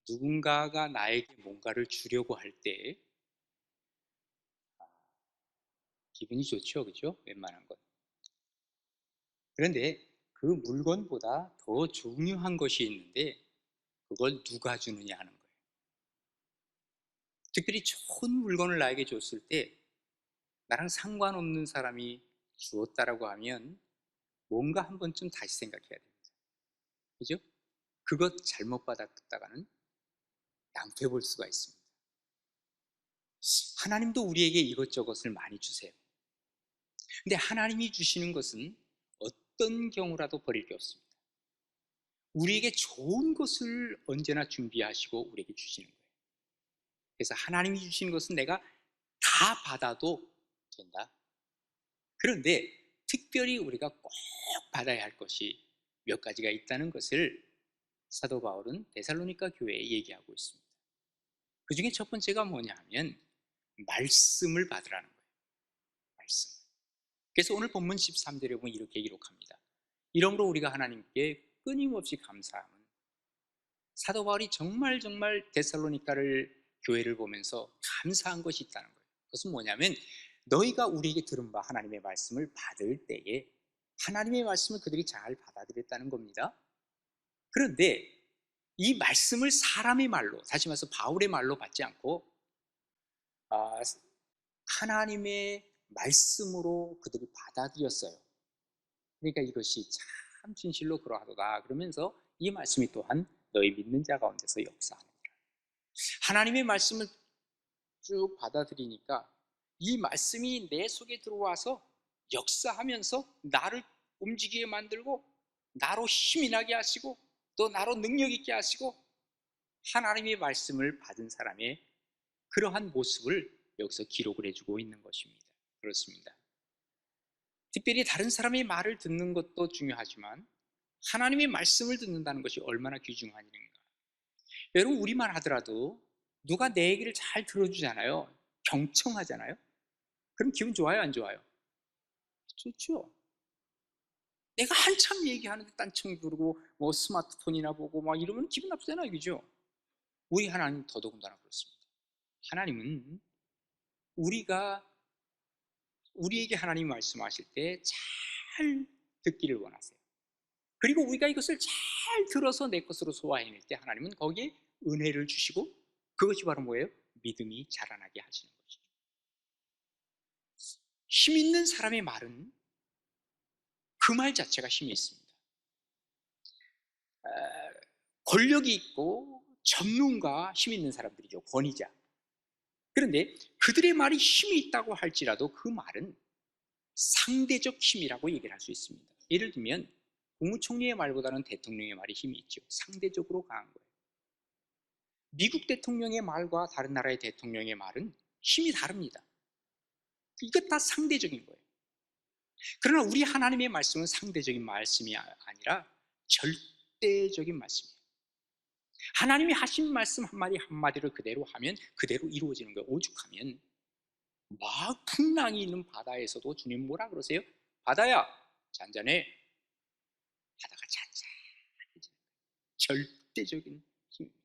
누군가가 나에게 뭔가를 주려고 할 때 기분이 좋죠, 그죠? 웬만한 건. 그런데 그 물건보다 더 중요한 것이 있는데 그걸 누가 주느냐 하는 거예요. 특별히 좋은 물건을 나에게 줬을 때 나랑 상관없는 사람이 주었다라고 하면 뭔가 한 번쯤 다시 생각해야 됩니다. 그죠? 그것 잘못 받았다가는 낭패 볼 수가 있습니다. 하나님도 우리에게 이것저것을 많이 주세요. 근데 하나님이 주시는 것은 어떤 경우라도 버릴 게 없습니다. 우리에게 좋은 것을 언제나 준비하시고 우리에게 주시는 거예요. 그래서 하나님이 주시는 것은 내가 다 받아도 된다. 그런데 특별히 우리가 꼭 받아야 할 것이 몇 가지가 있다는 것을 사도 바울은 데살로니가 교회에 얘기하고 있습니다. 그 중에 첫 번째가 뭐냐 하면 말씀을 받으라는 거예요. 말씀. 그래서 오늘 본문 13절에 보면 이렇게 기록합니다. 이러므로 우리가 하나님께 끊임없이 감사함은, 사도 바울이 정말 데살로니가를 교회를 보면서 감사한 것이 있다는 거예요. 그것은 뭐냐면 너희가 우리에게 들은 바 하나님의 말씀을 받을 때에 하나님의 말씀을 그들이 잘 받아들였다는 겁니다. 그런데 이 말씀을 사람의 말로, 다시 말해서 바울의 말로 받지 않고 아, 하나님의 말씀으로 그들이 받아들였어요. 그러니까 이것이 참 진실로 그러하도다 그러면서 이 말씀이 또한 너희 믿는 자 가운데서 역사하느니라. 하나님의 말씀을 쭉 받아들이니까 이 말씀이 내 속에 들어와서 역사하면서 나를 움직이게 만들고 나로 힘이 나게 하시고 또 나로 능력 있게 하시고, 하나님의 말씀을 받은 사람의 그러한 모습을 여기서 기록을 해주고 있는 것입니다. 그렇습니다. 특별히 다른 사람의 말을 듣는 것도 중요하지만 하나님의 말씀을 듣는다는 것이 얼마나 귀중한 일인가. 여러분, 우리만 하더라도 누가 내 얘기를 잘 들어주잖아요. 경청하잖아요. 그럼 기분 좋아요, 안 좋아요? 좋죠. 내가 한참 얘기하는데 딴청 부르고 뭐 스마트폰이나 보고 막 이러면 기분 나쁘잖아요, 그죠? 우리 하나님 더더군다나 그렇습니다. 하나님은 우리에게 하나님 말씀하실 때 잘 듣기를 원하세요. 그리고 우리가 이것을 잘 들어서 내 것으로 소화해낼 때 하나님은 거기에 은혜를 주시고, 그것이 바로 뭐예요? 믿음이 자라나게 하시는 것이죠. 힘 있는 사람의 말은 그 말 자체가 힘이 있습니다. 권력이 있고 전문가, 힘 있는 사람들이죠. 권위자. 그런데 그들의 말이 힘이 있다고 할지라도 그 말은 상대적 힘이라고 얘기를 할 수 있습니다. 예를 들면 국무총리의 말보다는 대통령의 말이 힘이 있죠. 상대적으로 강한 거예요. 미국 대통령의 말과 다른 나라의 대통령의 말은 힘이 다릅니다. 이것 다 상대적인 거예요. 그러나 우리 하나님의 말씀은 상대적인 말씀이 아니라 절대적인 말씀이에요. 하나님이 하신 말씀 한마디 한마디를 그대로 하면 그대로 이루어지는 거예요. 오죽하면 막 풍랑이 있는 바다에서도 주님 뭐라 그러세요? 바다야 잔잔해. 바다가 잔잔해지는 거예요. 절대적인 힘입니다.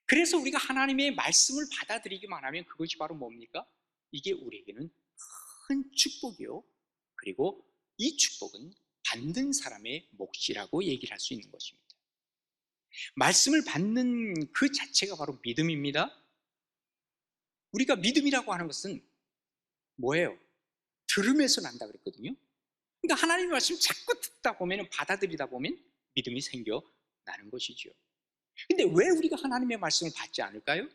그래서 우리가 하나님의 말씀을 받아들이기만 하면 그것이 바로 뭡니까? 이게 우리에게는 큰 축복이요, 그리고 이 축복은 받는 사람의 몫이라고 얘기를 할 수 있는 것입니다. 말씀을 받는 그 자체가 바로 믿음입니다. 우리가 믿음이라고 하는 것은 뭐예요? 들으면서 난다 그랬거든요. 그러니까 하나님의 말씀 자꾸 듣다 보면, 받아들이다 보면 믿음이 생겨나는 것이죠. 근데 왜 우리가 하나님의 말씀을 받지 않을까요?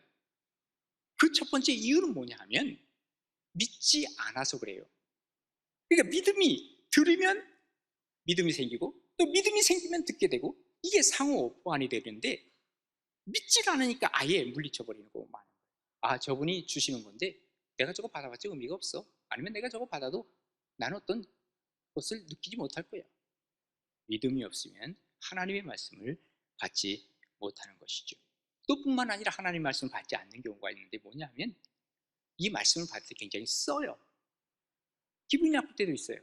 그 첫 번째 이유는 뭐냐 하면 믿지 않아서 그래요. 그러니까 믿음이 들으면 믿음이 생기고 또 믿음이 생기면 듣게 되고, 이게 상호 보완이 되는데 믿지 않으니까 아예 물리쳐 버리는 거 많은 거예요. 아, 저분이 주시는 건데 내가 저거 받아봤자 의미가 없어. 아니면 내가 저거 받아도 나는 어떤 것을 느끼지 못할 거야. 믿음이 없으면 하나님의 말씀을 받지 못하는 것이죠. 또 뿐만 아니라 하나님의 말씀을 받지 않는 경우가 있는데 뭐냐 하면 이 말씀을 받을 때 굉장히 써요. 기분이 나쁠 때도 있어요.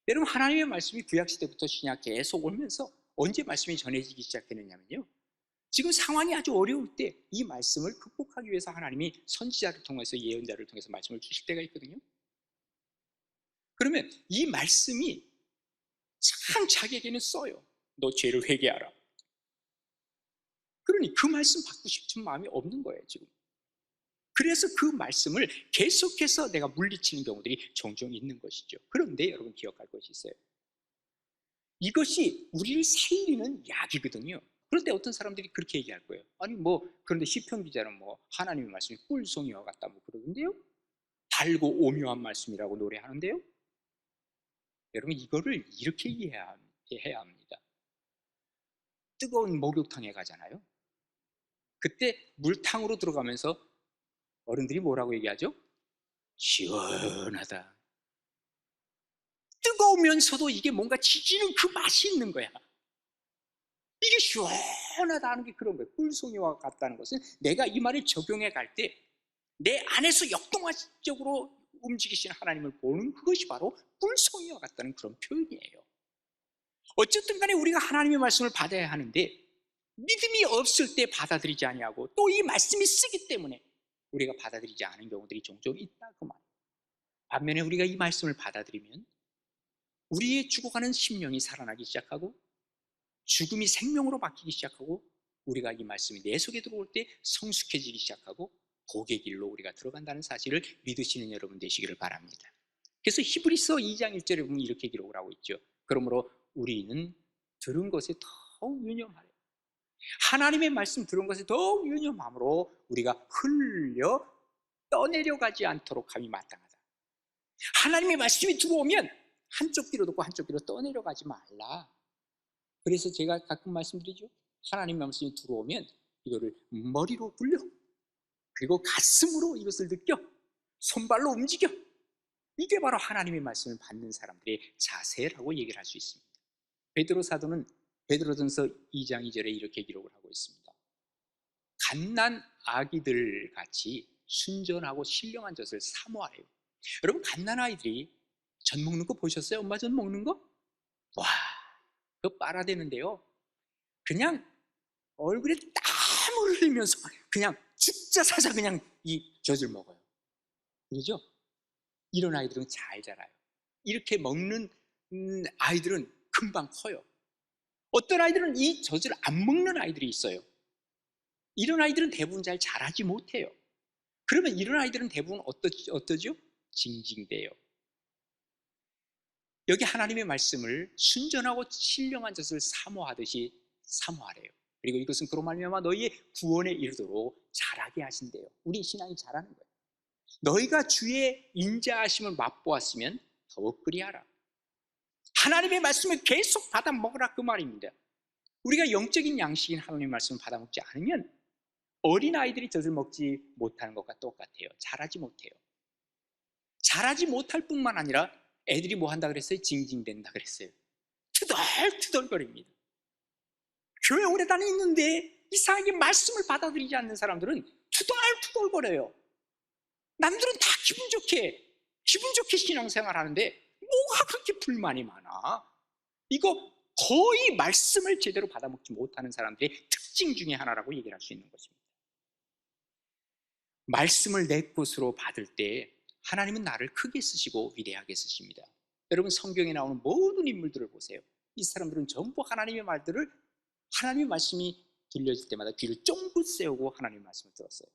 여러분, 하나님의 말씀이 구약시대부터 신약 계속 오면서 언제 말씀이 전해지기 시작했느냐면요, 지금 상황이 아주 어려울 때 이 말씀을 극복하기 위해서 하나님이 선지자를 통해서, 예언자를 통해서 말씀을 주실 때가 있거든요. 그러면 이 말씀이 참 자기에게는 써요. 너 죄를 회개하라. 그러니 그 말씀 받고 싶은 마음이 없는 거예요, 지금. 그래서 그 말씀을 계속해서 내가 물리치는 경우들이 종종 있는 것이죠. 그런데 여러분 기억할 것이 있어요. 이것이 우리를 살리는 약이거든요. 그런데 어떤 사람들이 그렇게 얘기할 거예요. 아니 그런데 시편 기자는 하나님의 말씀이 꿀송이와 같다 그러던데요. 달고 오묘한 말씀이라고 노래하는데요. 여러분 이거를 이렇게 이해해야 합니다. 뜨거운 목욕탕에 가잖아요. 그때 물탕으로 들어가면서 어른들이 뭐라고 얘기하죠? 시원하다. 뜨거우면서도 이게 뭔가 지지는 그 맛이 있는 거야. 이게 시원하다 하는 게 그런 거예요. 꿀송이와 같다는 것은 내가 이 말을 적용해 갈 때 내 안에서 역동적으로 움직이시는 하나님을 보는 그것이 바로 꿀송이와 같다는 그런 표현이에요. 어쨌든 간에 우리가 하나님의 말씀을 받아야 하는데 믿음이 없을 때 받아들이지 아니하고 또 이 말씀이 쓰기 때문에 우리가 받아들이지 않은 경우들이 종종 있다 그 말이에요. 반면에 우리가 이 말씀을 받아들이면 우리의 죽어가는 심령이 살아나기 시작하고 죽음이 생명으로 바뀌기 시작하고 우리가 이 말씀이 내 속에 들어올 때 성숙해지기 시작하고 복의 길로 우리가 들어간다는 사실을 믿으시는 여러분 되시기를 바랍니다. 그래서 히브리서 2장 1절에 보면 이렇게 기록을 하고 있죠. 그러므로 우리는 들은 것에 더욱 유념하래. 하나님의 말씀 들은 것에 더욱 유념함으로 우리가 흘려 떠내려가지 않도록 함이 마땅하다. 하나님의 말씀이 들어오면 한쪽 귀로 듣고 한쪽 귀로 떠내려가지 말라. 그래서 제가 가끔 말씀드리죠. 하나님의 말씀이 들어오면 이거를 머리로 굴려, 그리고 가슴으로 이것을 느껴, 손발로 움직여. 이게 바로 하나님의 말씀을 받는 사람들의 자세라고 얘기를 할 수 있습니다. 베드로 사도는 베드로전서 2장 2절에 이렇게 기록을 하고 있습니다. 갓난 아기들 같이 순전하고 신령한 젖을 사모하래요. 여러분 갓난 아이들이 젖 먹는 거 보셨어요? 엄마 젖 먹는 거? 와, 그거 빨아대는데요, 그냥 얼굴에 땀을 흘리면서 그냥 죽자 사자 그냥 이 젖을 먹어요. 그러죠? 이런 아이들은 잘 자라요. 이렇게 먹는 아이들은 금방 커요. 어떤 아이들은 이 젖을 안 먹는 아이들이 있어요. 이런 아이들은 대부분 잘 자라지 못해요. 그러면 이런 아이들은 대부분 어떠죠? 징징대요. 여기 하나님의 말씀을 순전하고 신령한 젖을 사모하듯이 사모하래요. 그리고 이것은 그로 말미암아 너희의 구원에 이르도록 자라게 하신대요. 우리 신앙이 자라는 거예요. 너희가 주의 인자하심을 맛보았으면 더욱 그리하라. 하나님의 말씀을 계속 받아 먹으라 그 말입니다. 우리가 영적인 양식인 하나님의 말씀을 받아 먹지 않으면 어린아이들이 젖을 먹지 못하는 것과 똑같아요. 자라지 못해요. 자라지 못할 뿐만 아니라 애들이 뭐 한다 그랬어요? 징징댄다 그랬어요. 투덜투덜거립니다. 교회 오래 다니는데 이상하게 말씀을 받아들이지 않는 사람들은 투덜투덜거려요. 남들은 다 기분 좋게 신앙생활 하는데 뭐가 그렇게 불만이 많아? 이거 거의 말씀을 제대로 받아먹지 못하는 사람들의 특징 중에 하나라고 얘기를 할 수 있는 것입니다. 말씀을 내 것으로 받을 때 하나님은 나를 크게 쓰시고 위대하게 쓰십니다. 여러분 성경에 나오는 모든 인물들을 보세요. 이 사람들은 전부 하나님의 말씀이 들려질 때마다 귀를 쫑긋 세우고 하나님의 말씀을 들었어요.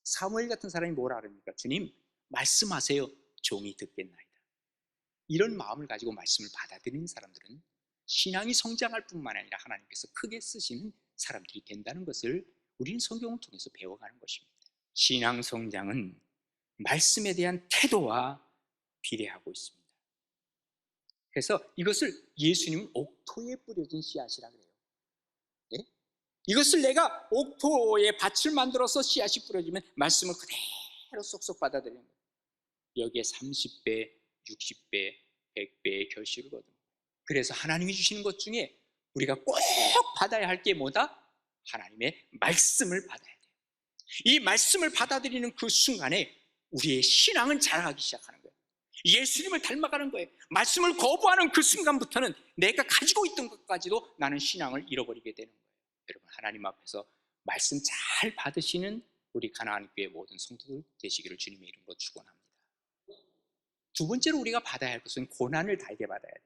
사무엘 같은 사람이 뭐라 그럽니까? 주님 말씀하세요, 종이 듣겠나이다. 이런 마음을 가지고 말씀을 받아들이는 사람들은 신앙이 성장할 뿐만 아니라 하나님께서 크게 쓰시는 사람들이 된다는 것을 우리는 성경을 통해서 배워가는 것입니다. 신앙 성장은 말씀에 대한 태도와 비례하고 있습니다. 그래서 이것을 예수님은 옥토에 뿌려진 씨앗이라 그래요. 예? 이것을 내가 옥토에 밭을 만들어서 씨앗이 뿌려지면 말씀을 그대로 쏙쏙 받아들이는 거예요. 여기에 30배, 60배, 100배의 결실을 거둔 거예요. 그래서 하나님이 주시는 것 중에 우리가 꼭 받아야 할 게 뭐다? 하나님의 말씀을 받아야 돼요. 이 말씀을 받아들이는 그 순간에 우리의 신앙은 자라기 시작하는 거예요. 예수님을 닮아가는 거예요. 말씀을 거부하는 그 순간부터는 내가 가지고 있던 것까지도 나는 신앙을 잃어버리게 되는 거예요. 여러분, 하나님 앞에서 말씀 잘 받으시는 우리 가나안 교회 모든 성도들 되시기를 주님의 이름으로 축원합니다. 두 번째로 우리가 받아야 할 것은 고난을 달게 받아야 돼요.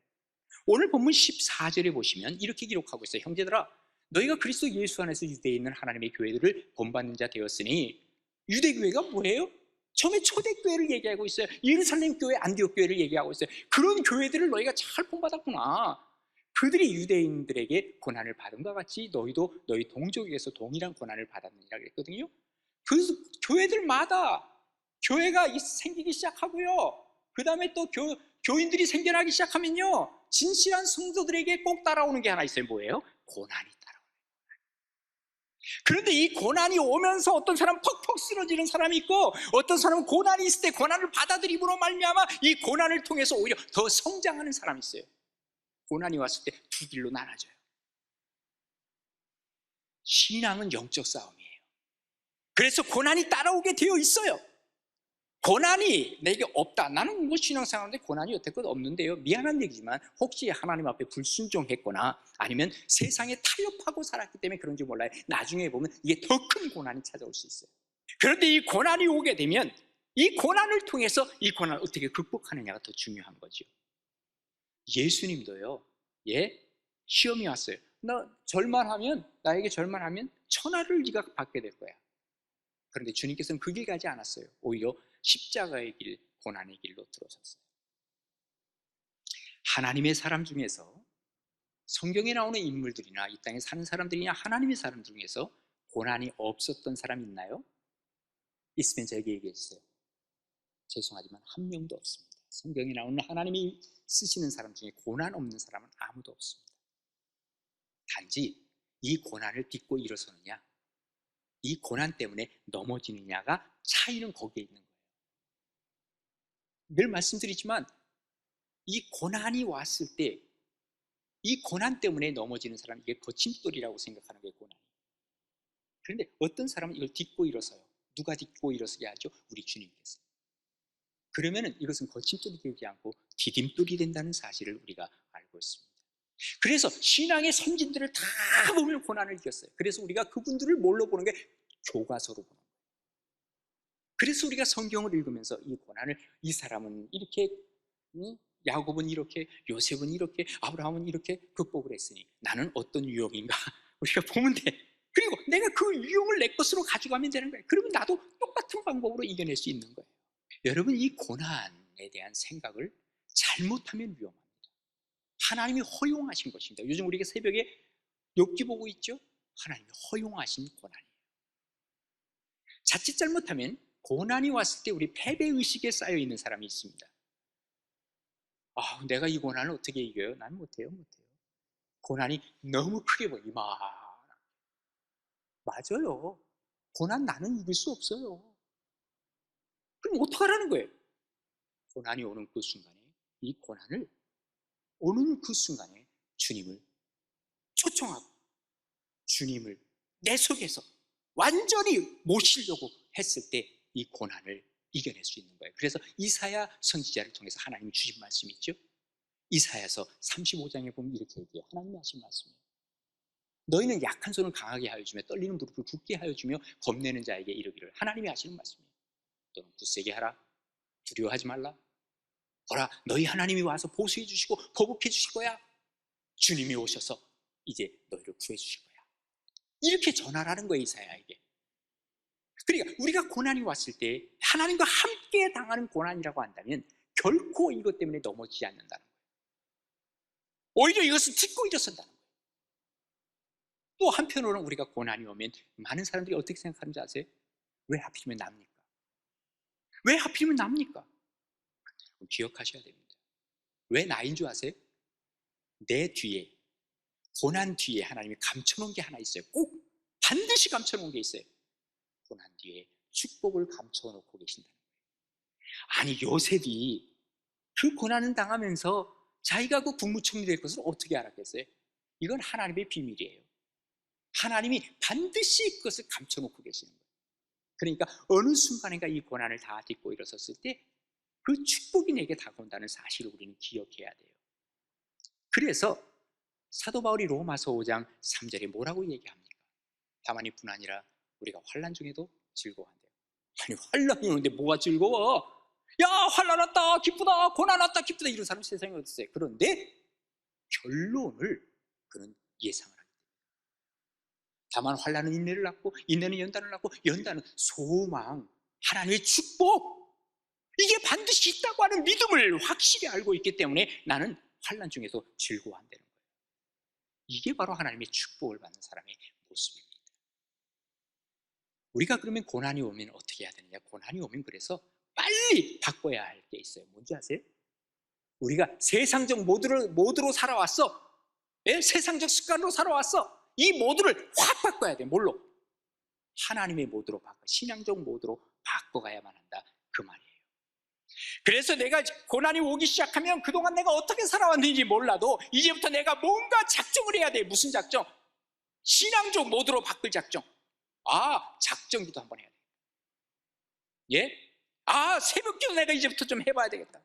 오늘 본문 14절에 보시면 이렇게 기록하고 있어요. 형제들아, 너희가 그리스도 예수 안에서 유대에 있는 하나님의 교회들을 본받는 자 되었으니, 유대교회가 뭐예요? 처음에 초대교회를 얘기하고 있어요. 예루살렘 교회, 안디옥 교회를 얘기하고 있어요. 그런 교회들을 너희가 잘 본받았구나. 그들이 유대인들에게 고난을 받은 것 같이 너희도 너희 동족에게서 동일한 고난을 받았느니라 그랬거든요. 그래서 교회들마다 교회가 생기기 시작하고요, 그 다음에 또 교인들이 생겨나기 시작하면요, 진실한 성도들에게 꼭 따라오는 게 하나 있어요. 뭐예요? 고난이 따라오는 거예요. 그런데 이 고난이 오면서 어떤 사람은 퍽퍽 쓰러지는 사람이 있고, 어떤 사람은 고난이 있을 때 고난을 받아들임으로 말미암아 이 고난을 통해서 오히려 더 성장하는 사람이 있어요. 고난이 왔을 때 두 길로 나눠져요. 신앙은 영적 싸움이에요. 그래서 고난이 따라오게 되어 있어요. 고난이 내게 없다, 나는 뭐 신앙생활하는데 고난이 여태껏 없는데요, 미안한 얘기지만 혹시 하나님 앞에 불순종했거나 아니면 세상에 타협하고 살았기 때문에 그런지 몰라요. 나중에 보면 이게 더 큰 고난이 찾아올 수 있어요. 그런데 이 고난이 오게 되면 이 고난을 통해서 이 고난을 어떻게 극복하느냐가 더 중요한 거죠. 예수님도요, 시험이 왔어요. 나에게 절만하면 천하를 네가 받게 될 거야. 그런데 주님께서는 그 길 가지 않았어요. 오히려 십자가의 길, 고난의 길로 들어섰어요. 하나님의 사람 중에서, 성경에 나오는 인물들이나 이 땅에 사는 사람들이나 하나님의 사람 중에서 고난이 없었던 사람 있나요? 있으면 저에게 얘기해 주세요. 죄송하지만 한 명도 없습니다. 성경에 나오는 하나님이 쓰시는 사람 중에 고난 없는 사람은 아무도 없습니다. 단지 이 고난을 딛고 일어서느냐, 이 고난 때문에 넘어지느냐가 차이는 거기에 있는 거예요. 늘 말씀드리지만 이 고난이 왔을 때 이 고난 때문에 넘어지는 사람, 이게 거침돌이라고 생각하는 게 고난이에요. 그런데 어떤 사람은 이걸 딛고 일어서요. 누가 딛고 일어서게 하죠? 우리 주님께서. 그러면 이것은 거침돌이 되지 않고 디딤돌이 된다는 사실을 우리가 알고 있습니다. 그래서 신앙의 선진들을 다 보면 고난을 이겼어요. 그래서 우리가 그분들을 뭘로 보는 게? 교과서로 보는 거예요. 그래서 우리가 성경을 읽으면서 이 고난을, 이 사람은 이렇게, 야곱은 이렇게, 요셉은 이렇게, 아브라함은 이렇게 극복을 했으니 나는 어떤 유형인가 우리가 보면 돼. 그리고 내가 그 유형을 내 것으로 가져가면 되는 거예요. 그러면 나도 똑같은 방법으로 이겨낼 수 있는 거예요. 여러분, 이 고난에 대한 생각을 잘못하면 위험합니다. 하나님이 허용하신 것입니다. 요즘 우리가 새벽에 욥기 보고 있죠? 하나님이 허용하신 고난이에요. 자칫 잘못하면 고난이 왔을 때 우리 패배의식에 쌓여있는 사람이 있습니다. 내가 이 고난을 어떻게 이겨요? 난 못해요. 고난이 너무 크게 보여. 맞아요. 고난 나는 이길 수 없어요. 그럼 어떡하라는 거예요? 고난이 오는 그 순간에, 이 고난을 오는 그 순간에 주님을 초청하고 주님을 내 속에서 완전히 모시려고 했을 때 이 고난을 이겨낼 수 있는 거예요. 그래서 이사야 선지자를 통해서 하나님이 주신 말씀이 있죠. 이사야서 35장에 보면 이렇게 얘기해요. 하나님이 하신 말씀이에요. 너희는 약한 손을 강하게 하여 주며 떨리는 무릎을 굳게 하여 주며 겁내는 자에게 이르기를. 하나님이 하시는 말씀이에요. 너는 굳세게 하라. 두려워하지 말라. 보라, 너희 하나님이 와서 보수해 주시고 보복해 주실 거야. 주님이 오셔서 이제 너희를 구해 주실 거야. 이렇게 전하라는 거예요, 이사야에게. 그러니까 우리가 고난이 왔을 때 하나님과 함께 당하는 고난이라고 한다면 결코 이것 때문에 넘어지지 않는다는 거예요. 오히려 이것을 딛고 일어선다는 거예요. 또 한편으로는 우리가 고난이 오면 많은 사람들이 어떻게 생각하는지 아세요? 왜 하필이면 납니까? 왜 하필이면 납니까? 기억하셔야 됩니다. 왜 나인 줄 아세요? 내 뒤에, 고난 뒤에 하나님이 감춰놓은 게 하나 있어요. 꼭 반드시 감춰놓은 게 있어요. 고난 뒤에 축복을 감춰놓고 계신다는 거예요. 아니, 요셉이 그 고난을 당하면서 자기가 그 국무총리 될 것을 어떻게 알았겠어요? 이건 하나님의 비밀이에요. 하나님이 반드시 그것을 감춰놓고 계시는 거예요. 그러니까 어느 순간인가 이 고난을 다 딛고 일어섰을 때 그 축복이 내게 다가온다는 사실을 우리는 기억해야 돼요. 그래서 사도 바울이 로마서 5장 3절에 뭐라고 얘기합니까? 다만 이뿐 아니라 우리가 환난 중에도 즐거워한대요. 아니 환난이 오는데 뭐가 즐거워? 야 환난 왔다 기쁘다, 고난 왔다 기쁘다, 이런 사람 세상에 어디 있어요? 그런데 결론을 그는 예상을 합니다. 다만 환난은 인내를 낳고 인내는 연단을 낳고 연단은 소망, 하나님의 축복, 이게 반드시 있다고 하는 믿음을 확실히 알고 있기 때문에 나는 환난 중에서 즐거워한다는 거예요. 이게 바로 하나님의 축복을 받는 사람의 모습입니다. 우리가 그러면 고난이 오면 어떻게 해야 되느냐? 고난이 오면 그래서 빨리 바꿔야 할 게 있어요. 뭔지 아세요? 우리가 세상적 모드로 살아왔어. 예? 세상적 습관으로 살아왔어. 이 모드를 확 바꿔야 돼. 뭘로? 하나님의 모드로 바꿔, 신앙적 모드로 바꿔가야만 한다, 그 말이에요. 그래서 내가 고난이 오기 시작하면 그동안 내가 어떻게 살아왔는지 몰라도 이제부터 내가 뭔가 작정을 해야 돼. 무슨 작정? 신앙적 모드로 바꿀 작정. 작정기도 한번 해야 돼. 예? 새벽기도 내가 이제부터 좀 해봐야 되겠다.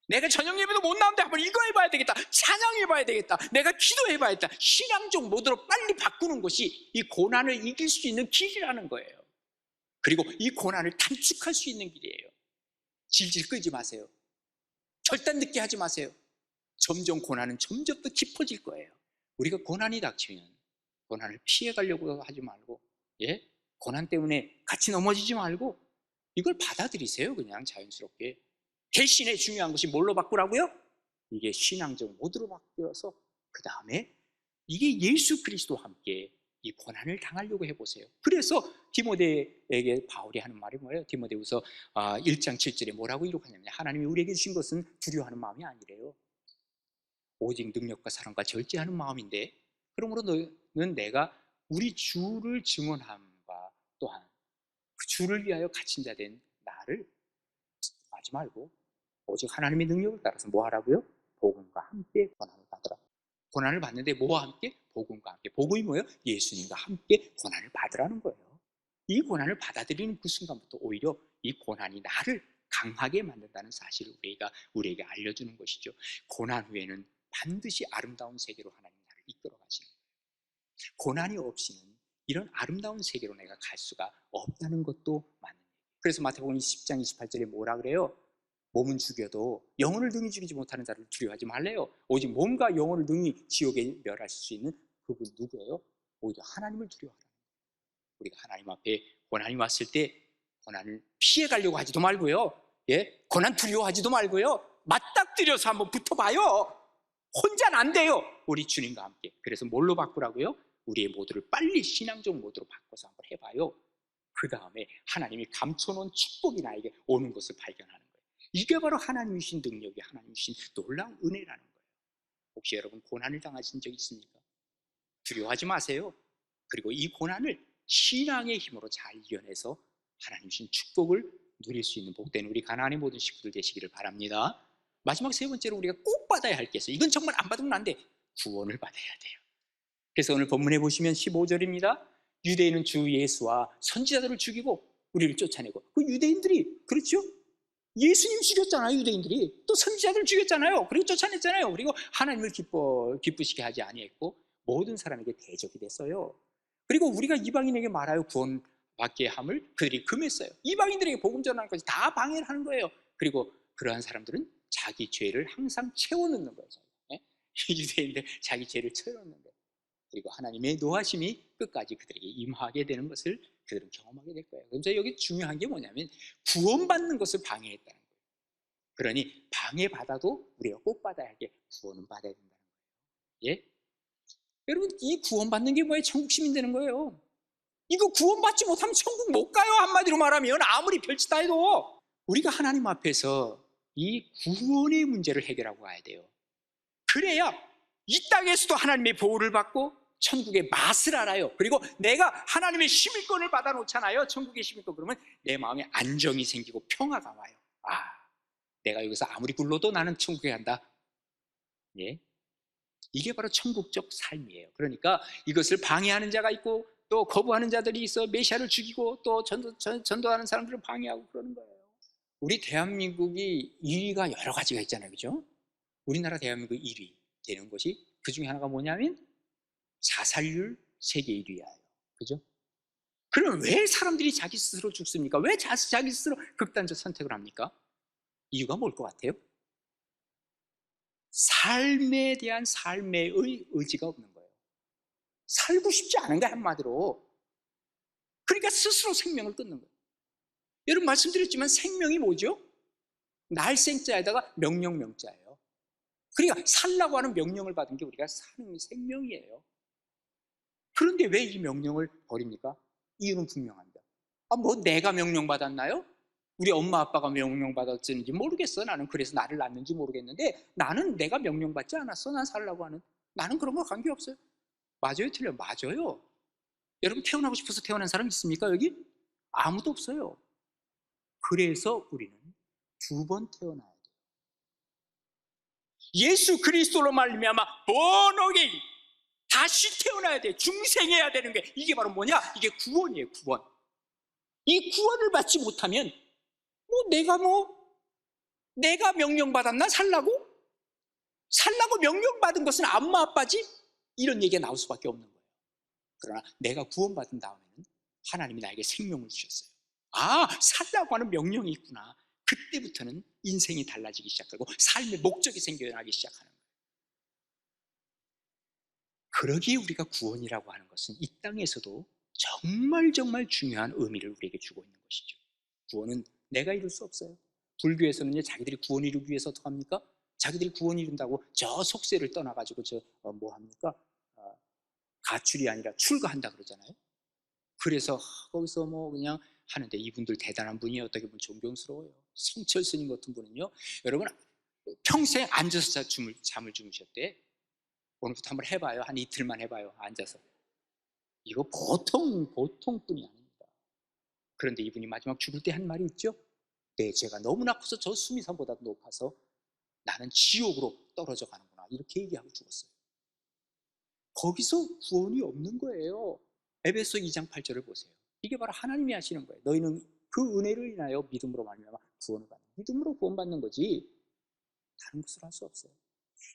내가 저녁 예배도 못 나오는데 한번 이거 해봐야 되겠다. 찬양해봐야 되겠다. 내가 기도해봐야겠다. 신앙적 모드로 빨리 바꾸는 것이 이 고난을 이길 수 있는 길이라는 거예요. 그리고 이 고난을 단축할 수 있는 길이에요. 질질 끌지 마세요. 절단 늦게 하지 마세요. 점점 고난은 점점 더 깊어질 거예요. 우리가 고난이 닥치면 고난을 피해가려고 하지 말고, 예? 고난 때문에 같이 넘어지지 말고 이걸 받아들이세요. 그냥 자연스럽게. 대신에 중요한 것이 뭘로 바꾸라고요? 이게 신앙적 모드로 바뀌어서 그 다음에 이게 예수 그리스도와 함께 이 고난을 당하려고 해보세요. 그래서 디모데에게 바울이 하는 말이 뭐예요? 디모데후서 1장 7절에 뭐라고 기록하냐면, 하나님이 우리에게 주신 것은 두려워하는 마음이 아니래요. 오직 능력과 사랑과 절제하는 마음인데, 그러므로 너는 내가 우리 주를 증언함과 또한 그 주를 위하여 갇힌 자 된 나를 하지 말고 오직 하나님의 능력을 따라서 뭐 하라고요? 복음과 함께 고난을 받으라. 고난을 받는데 뭐와 함께? 복음과 함께. 복음이 뭐예요? 예수님과 함께 고난을 받으라는 거예요. 이 고난을 받아들이는 그 순간부터 오히려 이 고난이 나를 강하게 만든다는 사실을 우리에게 알려주는 것이죠. 고난 후에는 반드시 아름다운 세계로 하나님 나를 이끌어 가시는 거예요. 고난이 없이는 이런 아름다운 세계로 내가 갈 수가 없다는 것도 맞는 얘기예요. 그래서 마태복음 10장 28절에 뭐라 그래요? 몸은 죽여도 영혼을 능히 죽이지 못하는 자를 두려워하지 말래요. 오직 몸과 영혼을 능히 지옥에 멸하실 수 있는 그분 누구예요? 오히려 하나님을 두려워하라. 우리가 하나님 앞에 고난이 왔을 때 고난을 피해가려고 하지도 말고요, 예? 고난 두려워하지도 말고요, 맞닥뜨려서 한번 붙어봐요. 혼자는 안 돼요. 우리 주님과 함께. 그래서 뭘로 바꾸라고요? 우리의 모드를 빨리 신앙적 모드로 바꿔서 한번 해봐요. 그 다음에 하나님이 감춰놓은 축복이 나에게 오는 것을 발견하는 거예요. 이게 바로 하나님이 주신 능력이, 하나님이 주신 놀라운 은혜라는 거예요. 혹시 여러분 고난을 당하신 적 있습니까? 두려워하지 마세요. 그리고 이 고난을 신앙의 힘으로 잘 이겨내서 하나님 주신 축복을 누릴 수 있는 복된 우리 가나안의 모든 식구들 되시기를 바랍니다. 마지막 세 번째로 우리가 꼭 받아야 할 게 있어요. 이건 정말 안 받으면 안 돼. 구원을 받아야 돼요. 그래서 오늘 본문에 보시면 15절입니다. 유대인은 주 예수와 선지자들을 죽이고 우리를 쫓아내고, 그 유대인들이 그렇죠? 예수님 죽였잖아요. 유대인들이 또 선지자들 죽였잖아요. 그리고 쫓아냈잖아요. 그리고 하나님을 기쁘시게 하지 아니했고 모든 사람에게 대적이 됐어요. 그리고 우리가 이방인에게 말하여 구원받게 함을 그들이 금했어요. 이방인들에게 복음 전하는 것이 다 방해를 하는 거예요. 그리고 그러한 사람들은 자기 죄를 항상 채워넣는 거예요. 유대인들 자기 죄를 채워넣는 거예요. 그리고 하나님의 노하심이 끝까지 그들에게 임하게 되는 것을 그들은 경험하게 될 거예요. 그래서 여기 중요한 게 뭐냐면 구원받는 것을 방해했다는 거예요. 그러니 방해받아도 우리가 꼭 받아야 할 게 구원은 받아야 된다는 거예요. 예? 여러분, 이 구원받는 게 뭐예요? 천국 시민 되는 거예요. 이거 구원받지 못하면 천국 못 가요. 한마디로 말하면 아무리 별짓 다 해도. 우리가 하나님 앞에서 이 구원의 문제를 해결하고 가야 돼요. 그래야 이 땅에서도 하나님의 보호를 받고 천국의 맛을 알아요. 그리고 내가 하나님의 시민권을 받아 놓잖아요. 천국의 시민권. 그러면 내 마음에 안정이 생기고 평화가 와요. 내가 여기서 아무리 굴러도 나는 천국에 간다. 예? 이게 바로 천국적 삶이에요. 그러니까 이것을 방해하는 자가 있고 또 거부하는 자들이 있어 메시아를 죽이고 또 전도하는 사람들을 방해하고 그러는 거예요. 우리 대한민국이 1위가 여러 가지가 있잖아요. 그죠? 우리나라 대한민국 1위 되는 것이 그 중에 하나가 뭐냐면 자살률 세계 1위예요. 그죠? 그럼 왜 사람들이 자기 스스로 죽습니까? 왜 자기 스스로 극단적 선택을 합니까? 이유가 뭘 것 같아요? 삶에 대한 삶의 의지가 없는 거예요. 살고 싶지 않은 거야, 한마디로. 그러니까 스스로 생명을 끊는 거예요. 여러분 말씀드렸지만 생명이 뭐죠? 날생자에다가 명령명자예요. 그러니까 살라고 하는 명령을 받은 게 우리가 사는 생명이에요. 그런데 왜 이 명령을 버립니까? 이유는 분명합니다. 뭐 내가 명령받았나요? 우리 엄마 아빠가 명령받았는지 모르겠어. 나는 그래서 나를 낳는지 모르겠는데 나는 내가 명령받지 않았어. 난 살라고 하는. 나는 그런 거 관계없어요. 맞아요? 틀려요? 맞아요. 여러분 태어나고 싶어서 태어난 사람 있습니까 여기? 아무도 없어요. 그래서 우리는 두 번 태어나야 돼요. 예수 그리스도로 말미암아 born again, 다시 태어나야 돼. 중생해야 되는 게 이게 바로 뭐냐? 이게 구원이에요. 구원. 이 구원을 받지 못하면 내가 명령받았나? 살라고 명령받은 것은 엄마 아빠지? 이런 얘기가 나올 수밖에 없는 거예요. 그러나 내가 구원받은 다음에는 하나님이 나에게 생명을 주셨어요. 살라고 하는 명령이 있구나. 그때부터는 인생이 달라지기 시작하고 삶의 목적이 생겨나기 시작하는 거예요. 그러기에 우리가 구원이라고 하는 것은 이 땅에서도 정말 중요한 의미를 우리에게 주고 있는 것이죠. 구원은 내가 이룰 수 없어요. 불교에서는요, 자기들이 구원 이루기 위해서 어떻게 합니까? 자기들이 구원 이룬다고 저 속세를 떠나가지고 뭐 합니까? 가출이 아니라 출가한다 그러잖아요. 그래서 거기서 뭐 그냥 하는데 이분들 대단한 분이 어떻게 보면 존경스러워요. 성철 스님 같은 분은요, 여러분 평생 앉아서 잠을 주무셨대. 오늘부터 한번 해봐요. 한 이틀만 해봐요. 앉아서. 이거 보통 분이 아닙니다. 그런데 이분이 마지막 죽을 때 한 말이 있죠. 네, 제가 너무나 커서 저 수미산보다 높아서 나는 지옥으로 떨어져 가는구나. 이렇게 얘기하고 죽었어요. 거기서 구원이 없는 거예요. 에베소 2장 8절을 보세요. 이게 바로 하나님이 하시는 거예요. 너희는 그 은혜를 인하여 믿음으로 말미암아 구원을 받는, 믿음으로 구원받는 거지 다른 것을 할 수 없어요.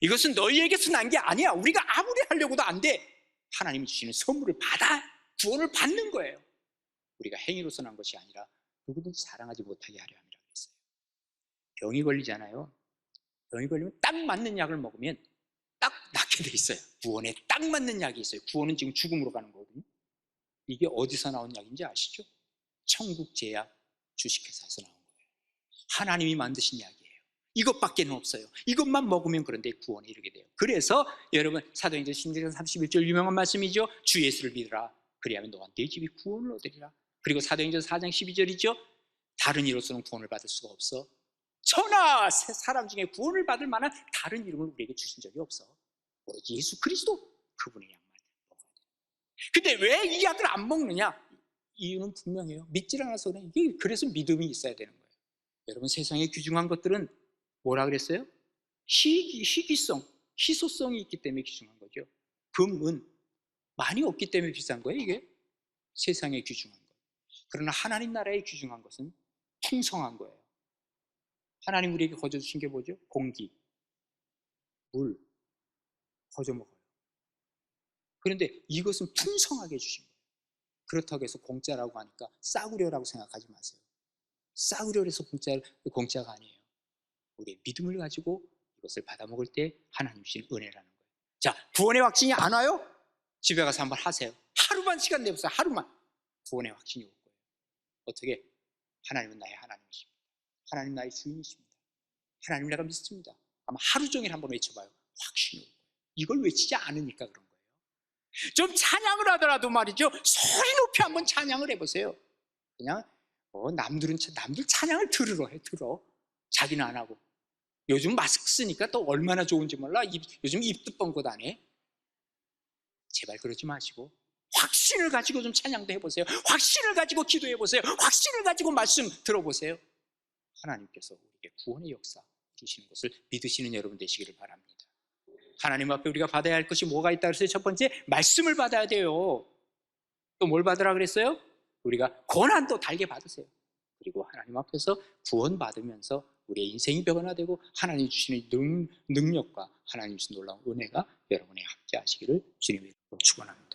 이것은 너희에게서 난 게 아니야. 우리가 아무리 하려고도 안 돼. 하나님이 주시는 선물을 받아 구원을 받는 거예요. 우리가 행위로서 난 것이 아니라 누구든지 자랑하지 못하게 하려 함이라고 했어요. 병이 걸리잖아요. 병이 걸리면 딱 맞는 약을 먹으면 딱 낫게 돼 있어요. 구원에 딱 맞는 약이 있어요. 구원은 지금 죽음으로 가는 거거든요. 이게 어디서 나온 약인지 아시죠? 천국제약 주식회사에서 나온 거예요. 하나님이 만드신 약이에요. 이것밖에는 없어요. 이것만 먹으면 그런데 구원에 이르게 돼요. 그래서 여러분 사도행전 16장 31절 유명한 말씀이죠. 주 예수를 믿으라. 그리하면 너와 네 집이 구원을 얻으리라. 그리고 사도행전 4장 12절이죠. 다른 이로서는 구원을 받을 수가 없어. 천하 사람 중에 구원을 받을 만한 다른 이름을 우리에게 주신 적이 없어. 오로지 예수 그리스도, 그분의 약만 먹어야 돼. 근데 왜 이 약을 안 먹느냐? 이유는 분명해요. 믿질 않아서 그래. 이게 그래서 믿음이 있어야 되는 거예요. 여러분 세상에 귀중한 것들은 뭐라 그랬어요? 희귀성, 희소성이 있기 때문에 귀중한 거죠. 금은 많이 없기 때문에 비싼 거예요. 이게 세상에 귀중한 거. 그러나 하나님 나라에 귀중한 것은 풍성한 거예요. 하나님 우리에게 거저 주신 게 뭐죠? 공기, 물, 거저 먹어요. 그런데 이것은 풍성하게 주신 거예요. 그렇다고 해서 공짜라고 하니까 싸구려라고 생각하지 마세요. 싸구려 해서 공짜가 아니에요. 우리의 믿음을 가지고 이것을 받아먹을 때 하나님 주신 은혜라는 거예요. 자, 구원의 확신이 안 와요? 집에 가서 한번 하세요. 하루만 시간 내보세요. 하루만. 구원의 확신이 올 거예요. 어떻게? 하나님은 나의 하나님이십니다. 하나님 나의 주인이십니다. 하나님 내가 믿습니다. 아마 하루 종일 한번 외쳐봐요. 확신이 올 거예요. 이걸 외치지 않으니까 그런 거예요. 좀 찬양을 하더라도 말이죠, 소리 높이 한번 찬양을 해보세요. 그냥 남들 찬양을 들어. 자기는 안 하고. 요즘 마스크 쓰니까 또 얼마나 좋은지 몰라. 요즘 입도 뻥긋 안 해. 제발 그러지 마시고 확신을 가지고 좀 찬양도 해보세요. 확신을 가지고 기도해보세요. 확신을 가지고 말씀 들어보세요. 하나님께서 우리에게 구원의 역사 주시는 것을 믿으시는 여러분 되시기를 바랍니다. 하나님 앞에 우리가 받아야 할 것이 뭐가 있다 그랬어요? 첫 번째, 말씀을 받아야 돼요. 또 뭘 받으라 그랬어요? 우리가 고난도 달게 받으세요. 그리고 하나님 앞에서 구원 받으면서 우리의 인생이 변화되고 하나님 주시는 능력과 하나님 주신 놀라운 은혜가 여러분의 함께 하시기를 주님의 이름으로 축원합니다.